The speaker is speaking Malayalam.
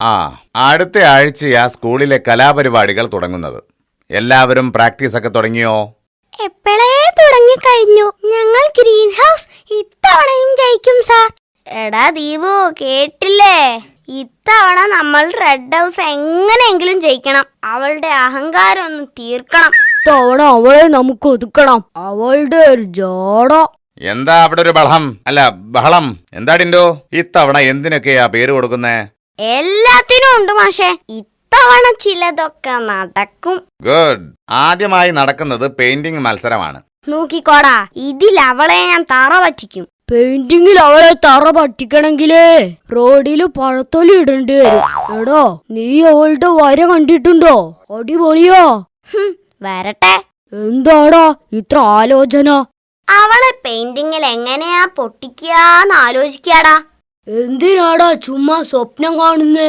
ആ, അടുത്ത ആഴ്ചയാ സ്കൂളിലെ കലാപരിപാടികൾ തുടങ്ങുന്നത്. എല്ലാവരും പ്രാക്ടീസ് ഒക്കെ തുടങ്ങിയോ? എപ്പോഴേ തുടങ്ങിക്കഴിഞ്ഞു. ഞങ്ങൾ ഗ്രീൻ ഹൗസ് ഇത്തവണയും ജയിക്കും സാർ. എടാ ദീപു, കേട്ടില്ലേ? ഇത്തവണ നമ്മൾ റെഡ് ഹൗസ് എങ്ങനെയെങ്കിലും ജയിക്കണം. അവളുടെ അഹങ്കാരം ഒന്ന് തീർക്കണം. ഇത്തവണ അവളെ നമുക്ക് ഒതുക്കണം. അവളുടെ ഒരു ജോട. എന്താ അവിടെ ഒരു ബഹളം? എന്താ ടിൻഡോ? ഇത്തവണ എന്തിനൊക്കെയാ പേര് കൊടുക്കുന്നേ? എല്ലാത്തിനും ഉണ്ട് മാഷേ. ഇത്തവണ ചിലതൊക്കെ നടക്കും. ഗുഡ്. ആദ്യമായി നടക്കുന്നത് പെയിന്റിംഗ് മത്സരമാണ്. നോക്കിക്കോടാ, ഇതിൽ അവളെ ഞാൻ തറ പറ്റിക്കും. പെയിന്റിങ്ങിൽ അവളെ തറ പറ്റിക്കണെങ്കിലേ റോഡില് പഴത്തൊലി ഇടേണ്ടി വരും. എടോ, നീ അവളുടെ വര കണ്ടിട്ടുണ്ടോ? അടിപൊളിയോ? വരട്ടെ. എന്താടാ ഇത്ര ആലോചന? അവളെ പെയിന്റിങ്ങിൽ എങ്ങനെയാ പൊട്ടിക്കാന്ന് ആലോചിക്കാടാ. എന്തിനാടാ ചുമ്മാ സ്വപ്നം കാണുന്നേ?